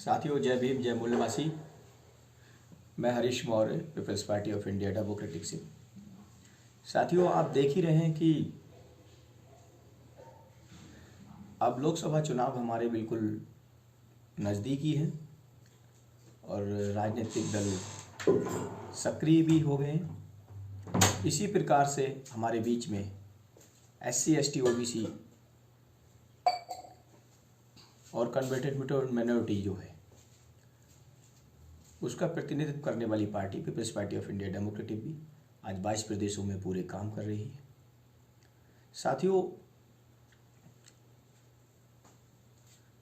साथियों, जय भीम, जय मूल्यवासी। मैं Harish Maurya, peoples party of India democratic से। साथियों, आप देख ही रहे हैं कि अब लोकसभा चुनाव हमारे बिल्कुल नज़दीकी हैं और राजनीतिक दल सक्रिय भी हो गए हैं। इसी प्रकार से हमारे बीच में SC ST OBC और कन्वर्टेड माइनॉरिटी जो है उसका प्रतिनिधित्व करने वाली पार्टी peoples party of India democratic भी आज 22 प्रदेशों में पूरे काम कर रही है। साथियों,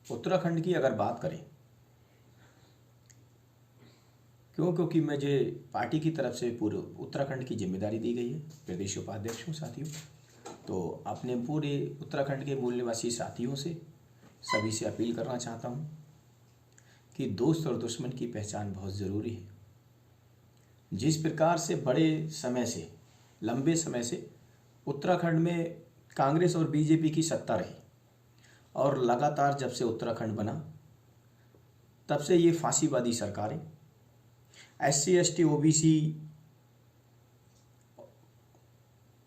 उत्तराखंड की अगर बात करें, क्योंकि मुझे पार्टी की तरफ से पूरे उत्तराखंड की जिम्मेदारी दी गई है, प्रदेश उपाध्यक्ष हूँ साथियों। तो अपने पूरे उत्तराखंड के मूल निवासी साथियों से सभी से अपील करना चाहता हूँ कि दोस्त और दुश्मन की पहचान बहुत ज़रूरी है। जिस प्रकार से लंबे समय से उत्तराखंड में कांग्रेस और बीजेपी की सत्ता रही और लगातार जब से उत्तराखंड बना तब से ये फांसीवादी सरकारें SC ST OBC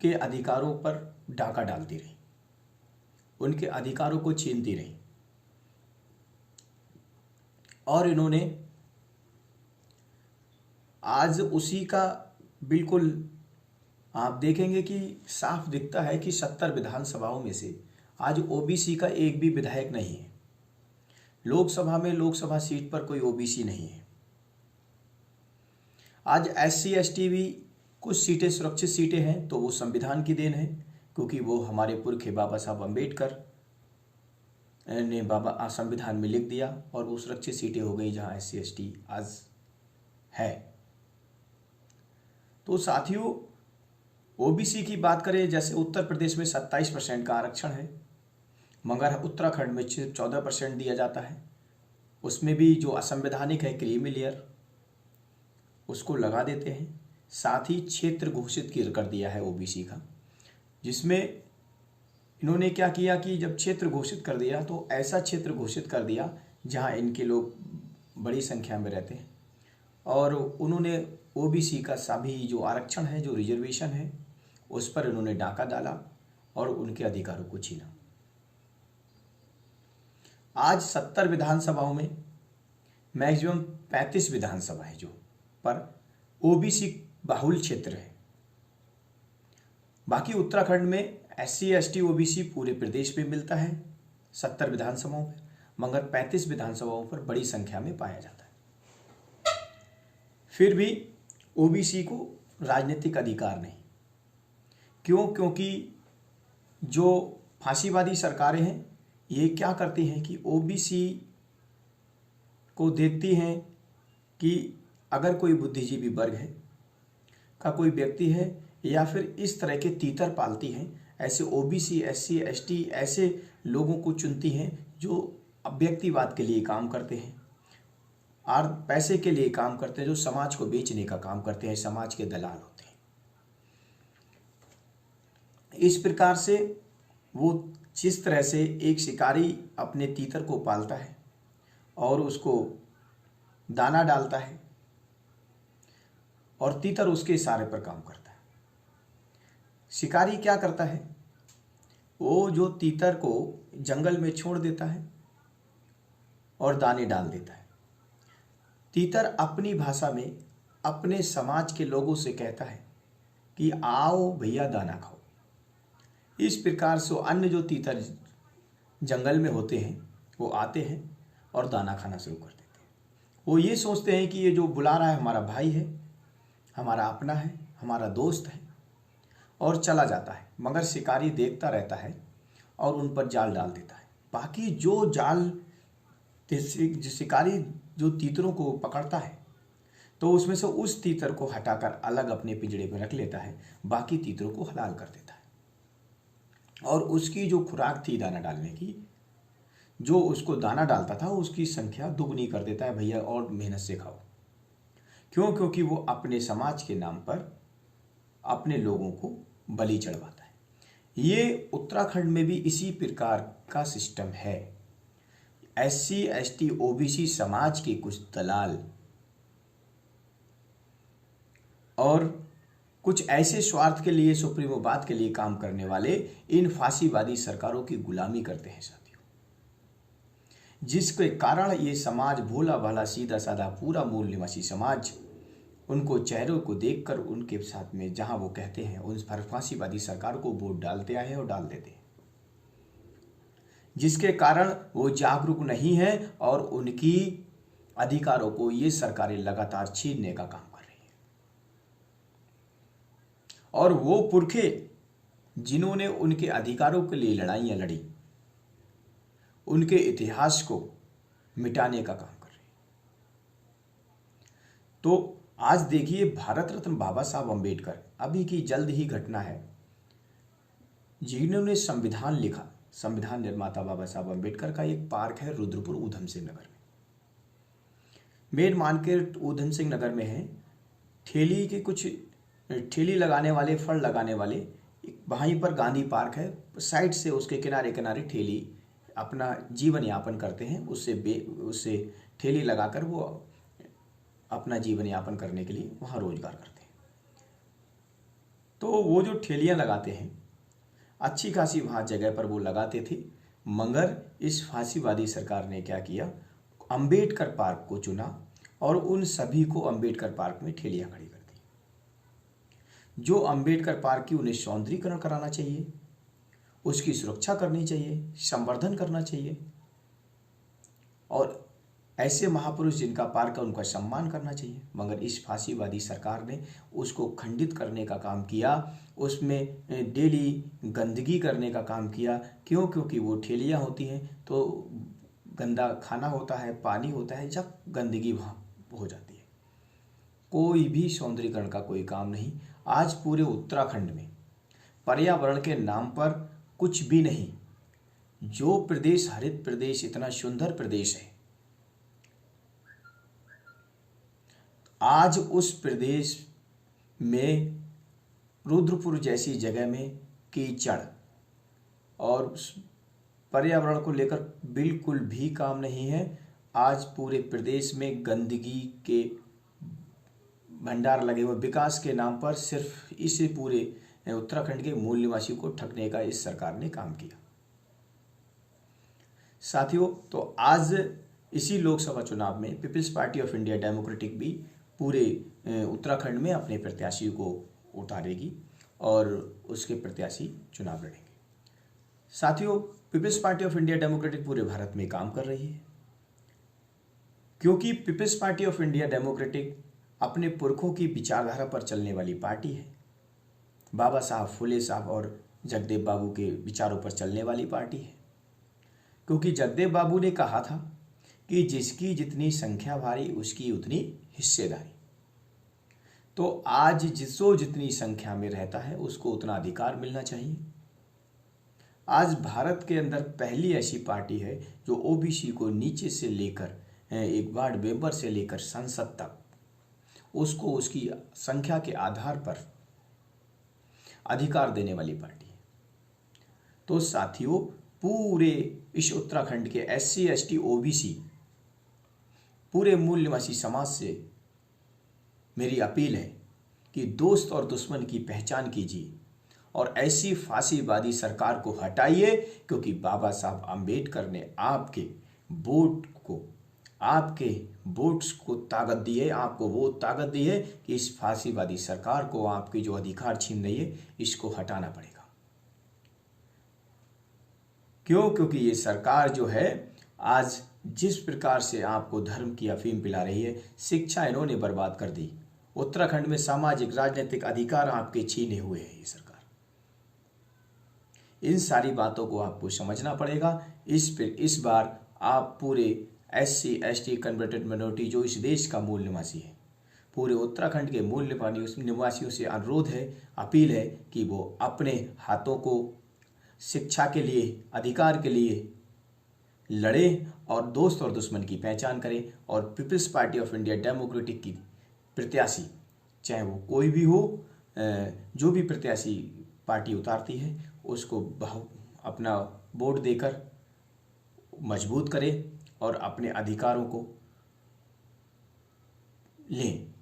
के अधिकारों पर डाका डालती रही, उनके अधिकारों को छीनती रही और इन्होंने आज उसी का बिल्कुल आप देखेंगे कि साफ दिखता है कि 70 विधानसभाओं में से आज OBC का एक भी विधायक नहीं है। लोकसभा में लोकसभा सीट पर कोई OBC नहीं है। आज SC ST भी कुछ सीटें सुरक्षित सीटें हैं तो वो संविधान की देन है, क्योंकि वो हमारे पुरखे बाबा साहब अम्बेडकर ने संविधान में लिख दिया और वो सुरक्षित सीटें हो गई जहां SC ST आज है। तो साथियों, OBC की बात करें, जैसे उत्तर प्रदेश में 27% का आरक्षण है, मगर उत्तराखंड में 14% दिया जाता है। उसमें भी जो असंवैधानिक है क्रीमी लेयर उसको लगा देते हैं। साथ ही क्षेत्र घोषित कर दिया है OBC का, जिसमें इन्होंने क्या किया कि जब क्षेत्र घोषित कर दिया तो ऐसा क्षेत्र घोषित कर दिया जहां इनके लोग बड़ी संख्या में रहते हैं और उन्होंने OBC का सभी जो आरक्षण है, जो रिजर्वेशन है, उस पर इन्होंने डाका डाला और उनके अधिकारों को छीना। आज 70 विधानसभाओं में मैक्सिमम 35 विधानसभा है जो पर OBC बाहुल क्षेत्र है। बाकी उत्तराखंड में SC ST OBC पूरे प्रदेश में मिलता है 70 विधानसभाओं पर, मगर 35 विधानसभाओं पर बड़ी संख्या में पाया जाता है। फिर भी OBC को राजनीतिक अधिकार नहीं। क्योंकि जो फांसीवादी सरकारें हैं ये क्या करती हैं कि OBC को देखती हैं कि अगर कोई बुद्धिजीवी वर्ग है का कोई व्यक्ति है या फिर इस तरह के तीतर पालती हैं, ऐसे OBC SC ST ऐसे लोगों को चुनती हैं जो व्यक्तिवाद के लिए काम करते हैं और पैसे के लिए काम करते हैं, जो समाज को बेचने का काम करते हैं, समाज के दलाल होते हैं। इस प्रकार से वो जिस तरह से एक शिकारी अपने तीतर को पालता है और उसको दाना डालता है और तीतर उसके इशारे पर काम करता है। शिकारी क्या करता है, वो जो तीतर को जंगल में छोड़ देता है और दाने डाल देता है। तीतर अपनी भाषा में अपने समाज के लोगों से कहता है कि आओ भैया दाना खाओ। इस प्रकार से अन्य जो तीतर जंगल में होते हैं वो आते हैं और दाना खाना शुरू कर देते हैं। वो ये सोचते हैं कि ये जो बुला रहा है हमारा भाई है, हमारा अपना है, हमारा दोस्त है, और चला जाता है। मगर शिकारी देखता रहता है और उन पर जाल डाल देता है। बाकी जो जाल शिकारी जो तीतरों को पकड़ता है तो उसमें से उस तीतर को हटाकर अलग अपने पिंजड़े में रख लेता है, बाकी तीतरों को हलाल कर देता है और उसकी जो खुराक थी दाना डालने की, जो उसको दाना डालता था उसकी संख्या दुगनी कर देता है, भैया और मेहनत से खाओ। क्योंकि वो अपने समाज के नाम पर अपने लोगों को बलि चढ़वाता है। ये उत्तराखंड में भी इसी प्रकार का सिस्टम है। SC ST OBC समाज के कुछ दलाल और कुछ ऐसे स्वार्थ के लिए, सुप्रीमोवाद के लिए काम करने वाले इन फांसीवादी सरकारों की गुलामी करते हैं साथियों, जिसके कारण ये समाज, भोला भाला सीधा साधा पूरा मूल निवासी समाज, उनको चेहरों को देखकर उनके साथ में जहां वो कहते हैं उन फांसीवादी सरकार को वोट डालते आए हैं और डाल देते हैं, जिसके कारण वो जागरूक नहीं है और उनकी अधिकारों को ये सरकारें लगातार छीनने का काम कर रही हैं। और वो पुरखे जिन्होंने उनके अधिकारों के लिए लड़ाइयां लड़ी, उनके इतिहास को मिटाने का काम कर रहे हैं। तो आज देखिए, भारत रत्न बाबा साहब अंबेडकर, अभी की जल्द ही घटना है, जिन्होंने संविधान लिखा, संविधान निर्माता बाबा साहब अंबेडकर का एक पार्क है रुद्रपुर ऊधम सिंह नगर में। मेन मार्केट ऊधम सिंह नगर में है। ठेली के कुछ ठेली लगाने वाले, फल लगाने वाले, वहीं पर गांधी पार्क है, साइड से उसके किनारे किनारे ठेली अपना जीवन यापन करते हैं, उससे ठेली लगाकर वो अपना जीवन यापन करने के लिए वहाँ रोजगार करते हैं। तो वो जो ठेलियाँ लगाते हैं, अच्छी खासी वहाँ जगह पर वो लगाते थे, मगर इस फांसीवादी सरकार ने क्या किया, अंबेडकर पार्क को चुना और उन सभी को अंबेडकर पार्क में ठेलियाँ खड़ी कर दी। जो अंबेडकर पार्क की उन्हें सौंदर्यीकरण कराना चाहिए, उसकी सुरक्षा करनी चाहिए, संवर्धन करना चाहिए, और ऐसे महापुरुष जिनका पार्क है उनका सम्मान करना चाहिए, मगर इस फांसीवादी सरकार ने उसको खंडित करने का काम किया, उसमें डेली गंदगी करने का काम किया। क्यों? क्योंकि वो ठेलियाँ होती हैं तो गंदा खाना होता है, पानी होता है, जब गंदगी वहाँ हो जाती है। कोई भी सौंदर्यीकरण का कोई काम नहीं। आज पूरे उत्तराखंड में पर्यावरण के नाम पर कुछ भी नहीं। जो प्रदेश, हरित प्रदेश, इतना सुंदर प्रदेश है, आज उस प्रदेश में रुद्रपुर जैसी जगह में कीचड़ और पर्यावरण को लेकर बिल्कुल भी काम नहीं है। आज पूरे प्रदेश में गंदगी के भंडार लगे हुए, विकास के नाम पर सिर्फ इसी पूरे उत्तराखंड के मूल निवासियों को ठगने का इस सरकार ने काम किया। साथियों, तो आज इसी लोकसभा चुनाव में peoples party of India democratic भी पूरे उत्तराखंड में अपने प्रत्याशी को उतारेगी और उसके प्रत्याशी चुनाव लड़ेंगे। साथियों, peoples party of India democratic पूरे भारत में काम कर रही है, क्योंकि peoples party of India democratic अपने पुरखों की विचारधारा पर चलने वाली पार्टी है। बाबा साहब फुले साहब और जगदेव बाबू के विचारों पर चलने वाली पार्टी है, क्योंकि जगदेव बाबू ने कहा था कि जिसकी जितनी संख्या भारी उसकी उतनी हिस्सेदारी। तो आज जिसको जितनी संख्या में रहता है उसको उतना अधिकार मिलना चाहिए। आज भारत के अंदर पहली ऐसी पार्टी है जो ओबीसी को नीचे से लेकर एक वार्ड मेंबर से लेकर संसद तक उसको उसकी संख्या के आधार पर अधिकार देने वाली पार्टी है। तो साथियों, पूरे इस उत्तराखंड के SC ST OBC पूरे मूल निवासी समाज से मेरी अपील है कि दोस्त और दुश्मन की पहचान कीजिए और ऐसी फांसीवादी सरकार को हटाइए, क्योंकि बाबा साहब अंबेडकर ने आपके वोट्स को ताकत दी है, आपको वो ताकत दी है कि इस फांसीवादी सरकार को, आपके जो अधिकार छीन रही है, इसको हटाना पड़ेगा। क्यों? क्योंकि ये सरकार जो है आज जिस प्रकार से आपको धर्म की अफीम पिला रही है, शिक्षा इन्होंने बर्बाद कर दी, उत्तराखंड में सामाजिक राजनीतिक अधिकार आपके छीने हुए है ये सरकार। इन सारी बातों को आपको समझना पड़ेगा। इस बार आप पूरे SC ST कन्वर्टेड माइनॉरिटी जो इस देश का मूल निवासी है, पूरे उत्तराखंड के मूल निवासियों से अनुरोध है, अपील है कि वो अपने हाथों को शिक्षा के लिए, अधिकार के लिए लड़े और दोस्त और दुश्मन की पहचान करें और peoples party of India democratic की प्रत्याशी, चाहे वो कोई भी हो, जो भी प्रत्याशी पार्टी उतारती है, उसको अपना वोट देकर मजबूत करें और अपने अधिकारों को लें।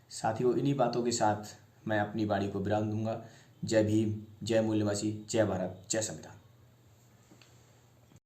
साथियों, इन्हीं बातों के साथ मैं अपनी वाणी को विराम दूंगा। जय भीम, जय मूल्यवासी, जय भारत, जय संविधान।